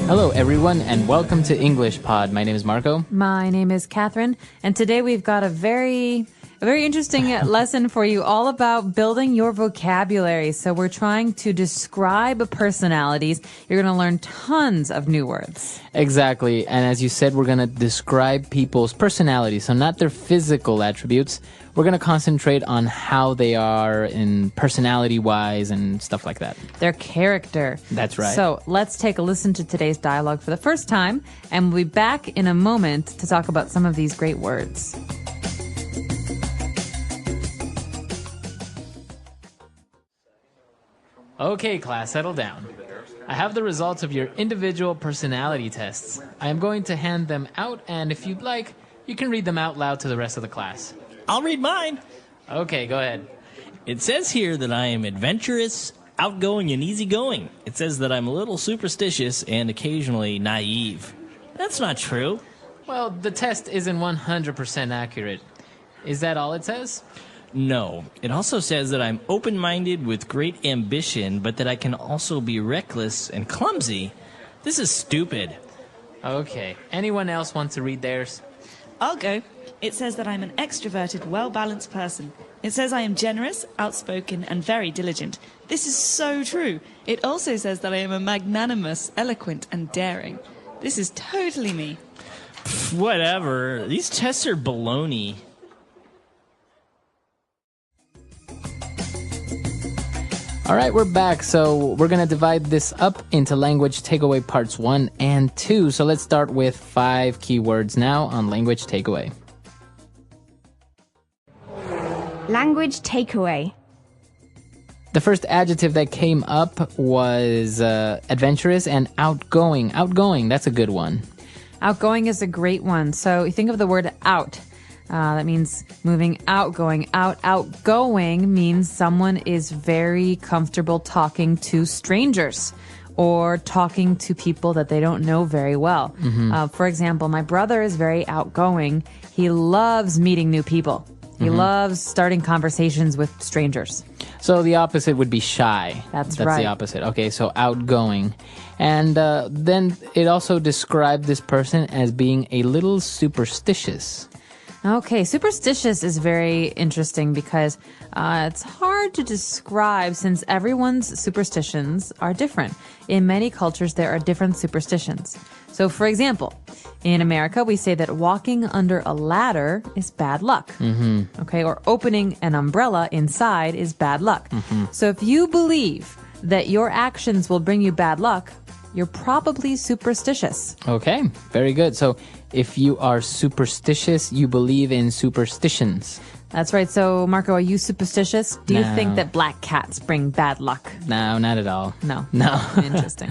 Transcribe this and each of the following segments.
Hello, everyone, and welcome to English Pod. My name is Marco. My name is Catherine, and today we've got a very interesting lesson for you all about building your vocabulary. So we're trying to describe personalities. You're going to learn tons of new words. Exactly, and as you said, we're going to describe people's personalities, so not their physical attributes. We're going to concentrate on how they are in personality-wise and stuff like that. Their character. That's right. So let's take a listen to today's dialogue for the first time, and we'll be back in a moment to talk about some of these great words. Okay, class, settle down. I have the results of your individual personality tests. I am going to hand them out, and if you'd like, you can read them out loud to the rest of the class. I'll read mine. Okay, go ahead. It says here that I am adventurous, outgoing, and easygoing. It says that I'm a little superstitious and occasionally naive. That's not true. Well, the test isn't 100% accurate. Is that all it says? No. It also says that I'm open-minded with great ambition, but that I can also be reckless and clumsy. This is stupid. Okay. Anyone else want to read theirs? I'll go. It says that I'm an extroverted, well-balanced person. It says I am generous, outspoken, and very diligent. This is so true. It also says that I am a magnanimous, eloquent, and daring. This is totally me. Whatever. These tests are baloney. All right, we're back. So we're going to divide this up into language takeaway parts 1 and 2. So let's start with 5 keywords now on language takeaway. Language takeaway. The first adjective that came up was adventurous and outgoing. Outgoing, that's a good one. Outgoing is a great one. So you think of the word out. That means moving out, going out. Outgoing means someone is very comfortable talking to strangers or talking to people that they don't know very well. For example, my brother is very outgoing. He loves meeting new people. He loves starting conversations with strangers. So the opposite would be shy. That's right. right. The opposite. Okay, so outgoing. And then it also described this person as being a little superstitious. Okay, superstitious is very interesting because it's hard to describe since everyone's superstitions are different. In many cultures, there are different superstitions. So, for example, in America, we say that walking under a ladder is bad luck. Okay, or opening an umbrella inside is bad luck. So if you believe that your actions will bring you bad luck, you're probably superstitious. Okay, very good. So if you are superstitious, you believe in superstitions. That's right. So, Marco, are you superstitious? Do you No. think that black cats bring bad luck? No, not at all. No. No. Interesting.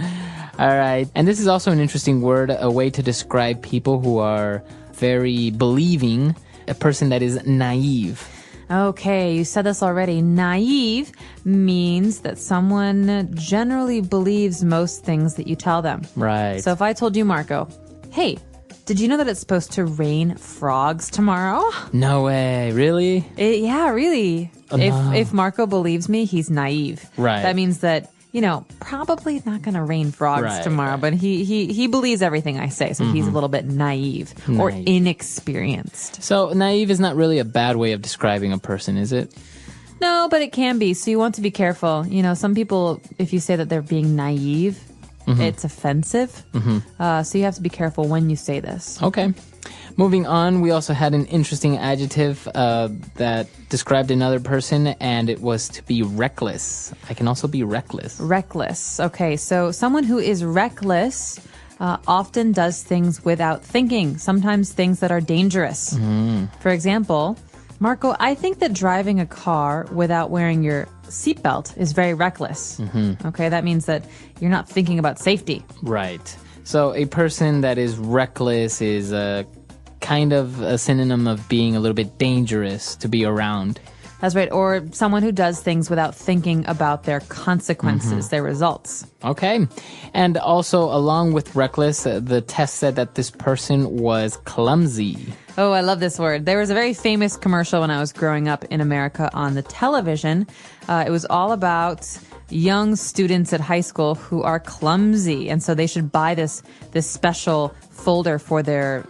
All right. And this is also an interesting word, a way to describe people who are very believing, a person that is naive. Okay, you said this already. Naive means that someone generally believes most things that you tell them. Right. So if I told you, Marco, hey, did you know that it's supposed to rain frogs tomorrow? No way. Really? Yeah, really. Oh, no. If Marco believes me, he's naive. Right. That means that, probably not going to rain frogs tomorrow, but he believes everything I say, so he's a little bit naive or inexperienced. So naive is not really a bad way of describing a person, is it? No, but it can be. So you want to be careful. Some people, if you say that they're being naive, it's offensive. So you have to be careful when you say this. Okay. Moving on, we also had an interesting adjective that described another person, and it was to be reckless. I can also be reckless. Reckless. Okay, so someone who is reckless often does things without thinking, sometimes things that are dangerous. For example, Marco, I think that driving a car without wearing your seatbelt is very reckless. Okay, that means that you're not thinking about safety. Right. So a person that is reckless is kind of a synonym of being a little bit dangerous to be around. That's right. Or someone who does things without thinking about their consequences, their results. Okay. And also, along with reckless, the test said that this person was clumsy. Oh, I love this word. There was a very famous commercial when I was growing up in America on the television. It was all about young students at high school who are clumsy, and so they should buy this special folder for their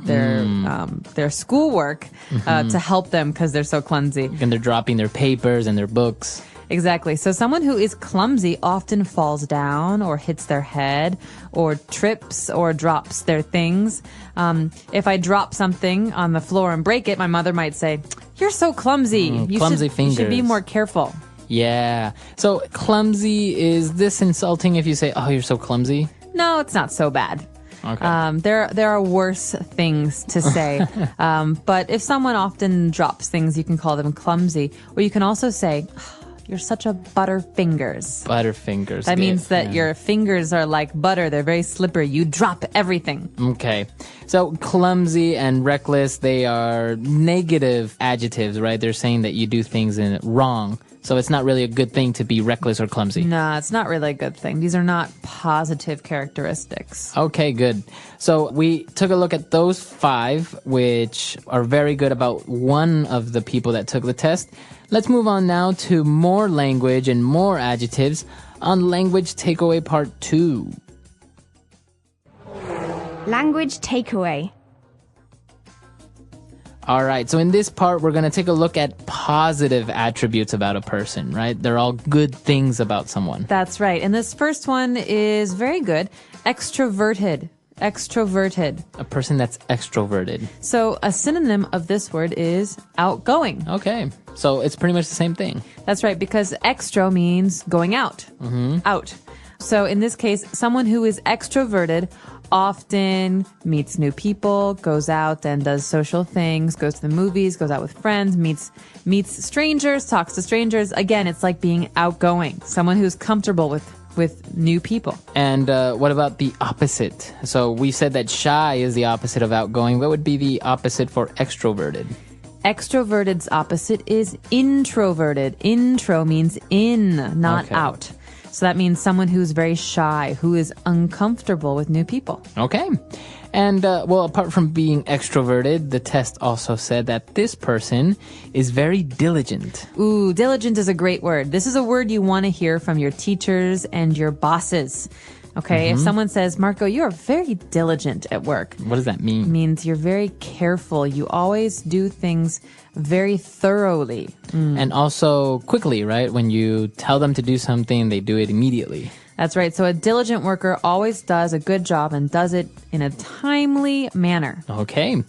schoolwork to help them because they're so clumsy. And they're dropping their papers and their books. Exactly. So someone who is clumsy often falls down or hits their head or trips or drops their things. If I drop something on the floor and break it, my mother might say, "You're so clumsy. Clumsy You should be fingers." more careful." Yeah. So clumsy, is this insulting if you say, "Oh, you're so clumsy"? No, it's not so bad. Okay. There are worse things to say. But if someone often drops things, you can call them clumsy. Or you can also say, "You're such a butterfingers." Butterfingers. That means that Yeah. your fingers are like butter. They're very slippery. You drop everything. Okay. So clumsy and reckless, they are negative adjectives, right? They're saying that you do things wrong. So it's not really a good thing to be reckless or clumsy. No, it's not really a good thing. These are not positive characteristics. Okay, good. So we took a look at those 5, which are very good about one of the people that took the test. Let's move on now to more language and more adjectives on Language Takeaway Part 2. Language takeaway. All right, so in this part, we're going to take a look at positive attributes about a person, right? They're all good things about someone. That's right. And this first one is very good. Extroverted. Extroverted. A person that's extroverted. So a synonym of this word is outgoing. Okay, so it's pretty much the same thing. That's right, because extro means going out. Out. So in this case, someone who is extroverted often meets new people, goes out and does social things, goes to the movies, goes out with friends, meets strangers, talks to strangers. Again, it's like being outgoing, someone who's comfortable with new people. And what about the opposite? So we said that shy is the opposite of outgoing. What would be the opposite for extroverted? Extroverted's opposite is introverted. Intro means in, not Okay. out. So that means someone who's very shy, who is uncomfortable with new people. Okay. And, well, apart from being extroverted, the test also said that this person is very diligent. Ooh, diligent is a great word. This is a word you want to hear from your teachers and your bosses. Okay, if someone says, "Marco, you are very diligent at work," What does that mean? it means you're very careful. You always do things very thoroughly. And also quickly, right? When you tell them to do something, they do it immediately. That's right. So a diligent worker always does a good job and does it in a timely manner. Okay.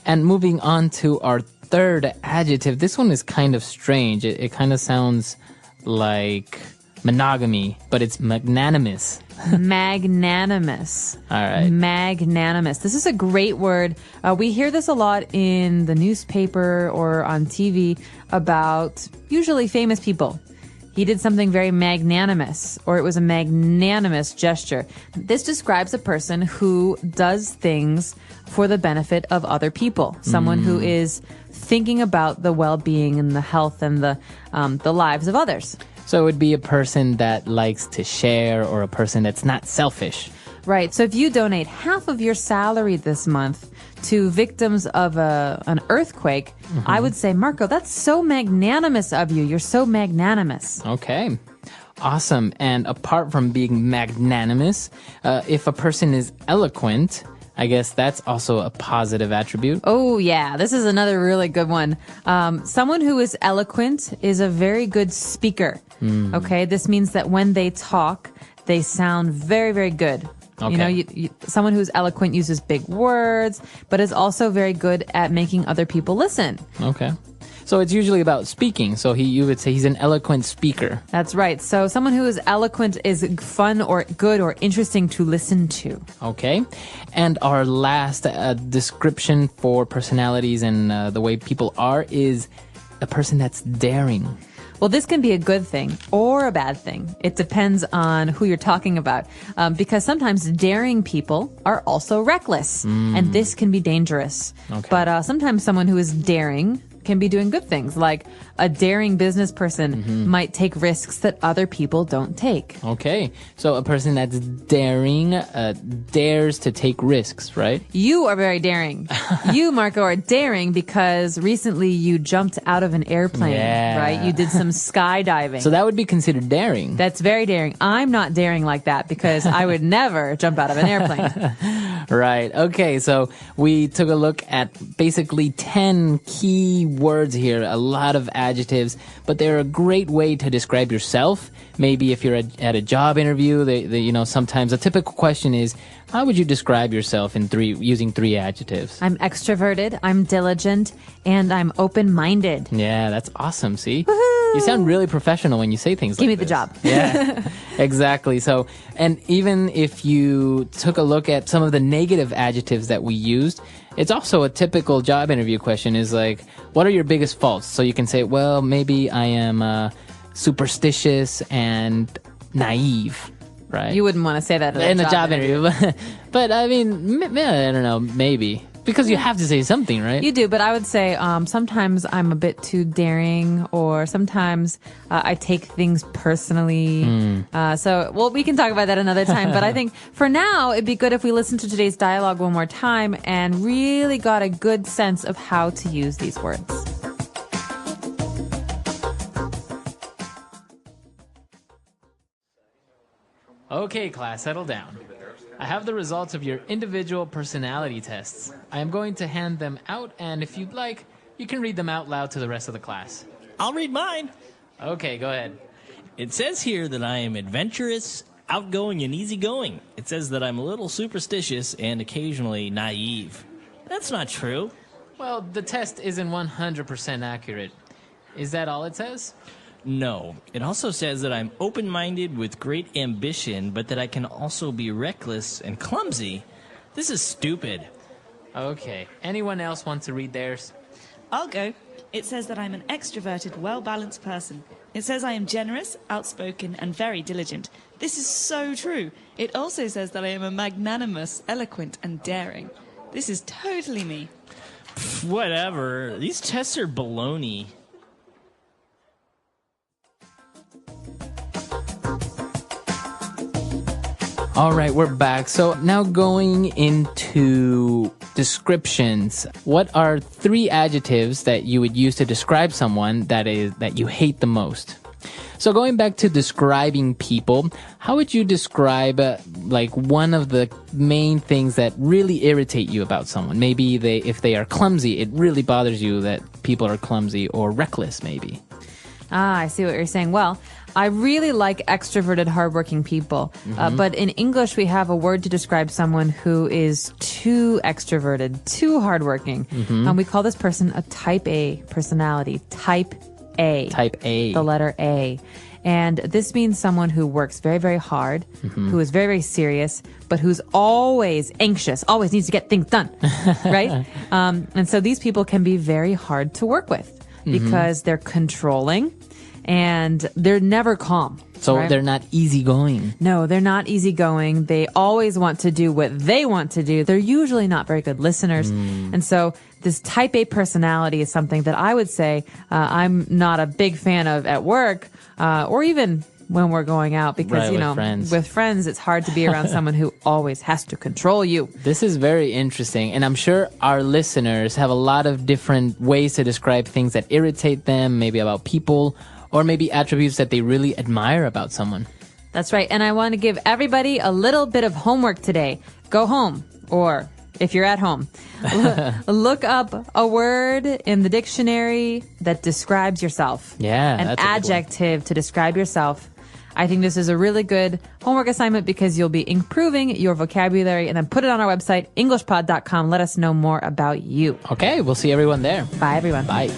And moving on to our third adjective. This one is kind of strange. It kind of sounds like monogamy, but it's magnanimous. Magnanimous. All right. Magnanimous. This is a great word. We hear this a lot in the newspaper or on TV about usually famous people. He did something very magnanimous, or it was a magnanimous gesture. This describes a person who does things for the benefit of other people. Someone who is thinking about the well-being and the health and the lives of others. So it would be a person that likes to share or a person that's not selfish. Right. So if you donate half of your salary this month to victims of an earthquake, I would say, Marco, that's so magnanimous of you. You're so magnanimous. Okay. Awesome. And apart from being magnanimous, if a person is eloquent, I guess that's also a positive attribute. Oh, yeah. This is another really good one. Someone who is eloquent is a very good speaker. Okay. This means that when they talk, they sound very, very good. Okay. You know, someone who's eloquent uses big words, but is also very good at making other people listen. Okay. So it's usually about speaking. So you would say he's an eloquent speaker. That's right. So someone who is eloquent is fun or good or interesting to listen to. Okay. And our last description for personalities and the way people are is a person that's daring. Well, this can be a good thing or a bad thing. It depends on who you're talking about. Because sometimes daring people are also reckless. And this can be dangerous. Okay. But sometimes someone who is daring can be doing good things, like a daring business person might take risks that other people don't take. Okay. So a person that's daring dares to take risks, right? You are very daring. You, Marco, are daring because recently you jumped out of an airplane, Yeah. right? You did some skydiving. So that would be considered daring. That's very daring. I'm not daring like that because I would never jump out of an airplane. Right. Okay. So we took a look at basically 10 key words here, a lot of adjectives, but they're a great way to describe yourself. Maybe if you're at a job interview, sometimes a typical question is, how would you describe yourself using 3 adjectives? I'm extroverted, I'm diligent, and I'm open-minded. Yeah, that's awesome. See? You sound really professional when you say things Give like me the this. job. Yeah, exactly. So, and even if you took a look at some of the negative adjectives that we used, it's also a typical job interview question is like, what are your biggest faults? So you can say, well, maybe I am superstitious and naive, right? You wouldn't want to say that in a job interview. But I mean, I don't know, maybe. Because you have to say something, right? You do, but I would say sometimes I'm a bit too daring, or sometimes I take things personally. We can talk about that another time. But I think for now, it'd be good if we listen to today's dialogue one more time and really got a good sense of how to use these words. Okay, class, settle down. I have the results of your individual personality tests. I am going to hand them out, and if you'd like, you can read them out loud to the rest of the class. I'll read mine. Okay, go ahead. It says here that I am adventurous, outgoing, and easygoing. It says that I'm a little superstitious and occasionally naive. That's not true. Well, the test isn't 100% accurate. Is that all it says? No. It also says that I'm open-minded with great ambition, but that I can also be reckless and clumsy. This is stupid. Okay. Anyone else want to read theirs? I'll go. It says that I'm an extroverted, well-balanced person. It says I am generous, outspoken, and very diligent. This is so true. It also says that I am a magnanimous, eloquent, and daring. This is totally me. Whatever. These tests are baloney. All right, we're back. So now going into descriptions. What are 3 adjectives that you would use to describe someone that you hate the most? So going back to describing people, how would you describe one of the main things that really irritate you about someone? Maybe if they are clumsy, it really bothers you that people are clumsy, or reckless maybe. I see what you're saying. Well, I really like extroverted, hardworking people. But in English, we have a word to describe someone who is too extroverted, too hardworking. And we call this person a type A personality. Type A. Type A. The letter A. And this means someone who works very, very hard, who is very, very serious, but who's always anxious, always needs to get things done, right? And so these people can be very hard to work with because they're controlling and they're never calm. So right? they're not easygoing. No, they're not easygoing. They always want to do what they want to do. They're usually not very good listeners. And so this type A personality is something that I would say I'm not a big fan of at work or even when we're going out because, friends. with friends, it's hard to be around someone who always has to control you. This is very interesting. And I'm sure our listeners have a lot of different ways to describe things that irritate them, maybe about people, or maybe attributes that they really admire about someone. That's right. And I want to give everybody a little bit of homework today. Go home, or if you're at home, look up a word in the dictionary that describes yourself. Yeah, An that's a good one. adjective to describe yourself. I think this is a really good homework assignment because you'll be improving your vocabulary, and then put it on our website, englishpod.com. Let us know more about you. Okay, we'll see everyone there. Bye, everyone. Bye.